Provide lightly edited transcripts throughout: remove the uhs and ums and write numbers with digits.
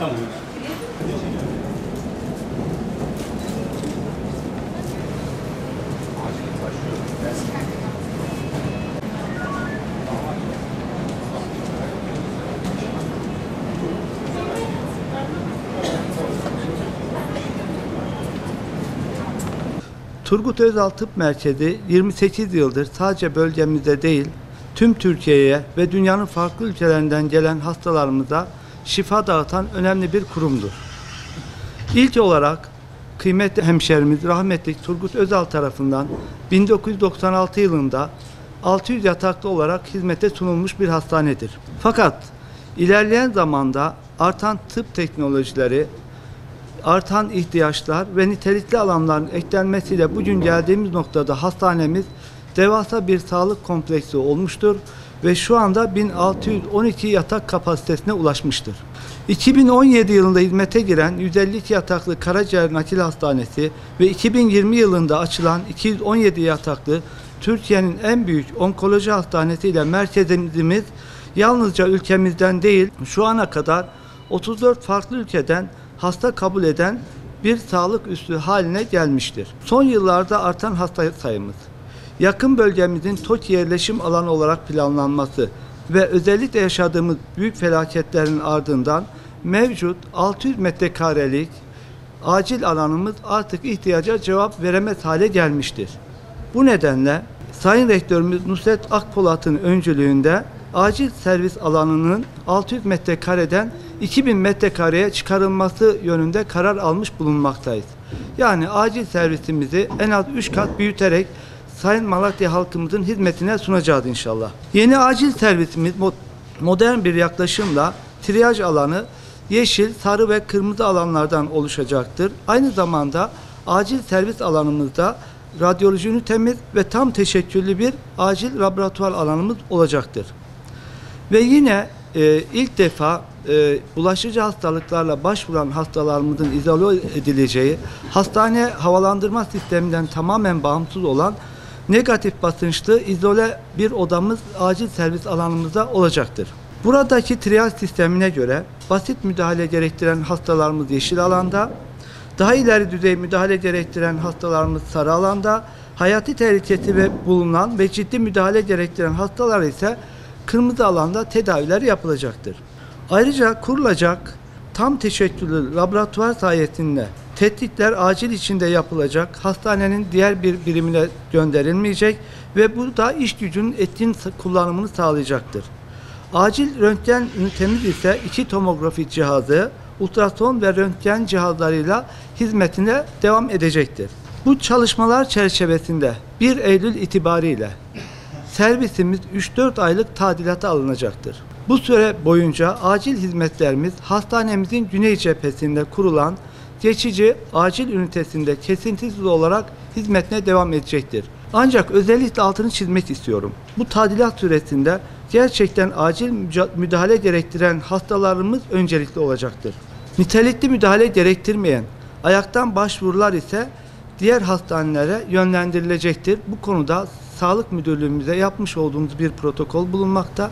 Tamam. Turgut Özal Tıp Merkezi 28 yıldır sadece bölgemizde değil, tüm Türkiye'ye ve dünyanın farklı ülkelerinden gelen hastalarımıza şifa dağıtan önemli bir kurumdur. İlk olarak kıymetli hemşerimiz rahmetli Turgut Özal tarafından 1996 yılında 600 yataklı olarak hizmete sunulmuş bir hastanedir. Fakat ilerleyen zamanda artan tıp teknolojileri, artan ihtiyaçlar ve nitelikli alanların eklenmesiyle bugün geldiğimiz noktada hastanemiz devasa bir sağlık kompleksi olmuştur ve şu anda 1612 yatak kapasitesine ulaşmıştır. 2017 yılında hizmete giren 152 yataklı Karaciğer Nakil Hastanesi ve 2020 yılında açılan 217 yataklı Türkiye'nin en büyük onkoloji hastanesi ile merkezimiz yalnızca ülkemizden değil, şu ana kadar 34 farklı ülkeden hasta kabul eden bir sağlık üssü haline gelmiştir. Son yıllarda artan hasta sayımız, yakın bölgemizin TOKİ yerleşim alanı olarak planlanması ve özellikle yaşadığımız büyük felaketlerin ardından mevcut 600 metrekarelik acil alanımız artık ihtiyaca cevap veremez hale gelmiştir. Bu nedenle Sayın Rektörümüz Nusret Akpolat'ın öncülüğünde acil servis alanının 600 metrekareden 2000 metrekareye çıkarılması yönünde karar almış bulunmaktayız. Yani acil servisimizi en az 3 kat büyüterek Sayın Malatya halkımızın hizmetine sunacağız inşallah. Yeni acil servisimiz modern bir yaklaşımla triyaj alanı yeşil, sarı ve kırmızı alanlardan oluşacaktır. Aynı zamanda acil servis alanımızda radyoloji ünitemiz ve tam teşekküllü bir acil laboratuvar alanımız olacaktır. Ve yine ilk defa bulaşıcı hastalıklarla başvuran hastalarımızın izole edileceği, hastane havalandırma sisteminden tamamen bağımsız olan negatif basınçlı izole bir odamız acil servis alanımızda olacaktır. Buradaki triyaj sistemine göre basit müdahale gerektiren hastalarımız yeşil alanda, daha ileri düzey müdahale gerektiren hastalarımız sarı alanda, hayati tehlikesi bulunan ve ciddi müdahale gerektiren hastalar ise kırmızı alanda tedaviler yapılacaktır. Ayrıca kurulacak tam teşekküllü laboratuvar sayesinde tetkikler acil içinde yapılacak, hastanenin diğer bir birimine gönderilmeyecek ve bu da iş gücünün etkin kullanımını sağlayacaktır. Acil röntgen ünitemiz ise 2 tomografi cihazı, ultrason ve röntgen cihazlarıyla hizmetine devam edecektir. Bu çalışmalar çerçevesinde 1 Eylül itibariyle servisimiz 3-4 aylık tadilata alınacaktır. Bu süre boyunca acil hizmetlerimiz hastanemizin güney cephesinde kurulan geçici acil ünitesinde kesintisiz olarak hizmetine devam edecektir. Ancak özellikle altını çizmek istiyorum. Bu tadilat süresinde gerçekten acil müdahale gerektiren hastalarımız öncelikli olacaktır. Nitelikli müdahale gerektirmeyen ayaktan başvurular ise diğer hastanelere yönlendirilecektir. Bu konuda Sağlık Müdürlüğümüze yapmış olduğumuz bir protokol bulunmakta.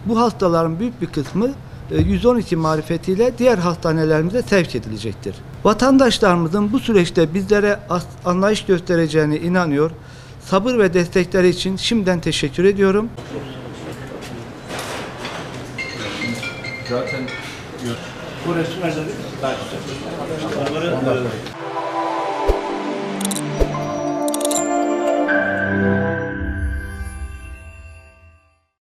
Bu hastaların büyük bir kısmı 112 marifetiyle diğer hastanelerimize sevk edilecektir. Vatandaşlarımızın bu süreçte bizlere anlayış göstereceğine inanıyor. Sabır ve destekleri için şimdiden teşekkür ediyorum. Zaten bu resimlerde daha güzel.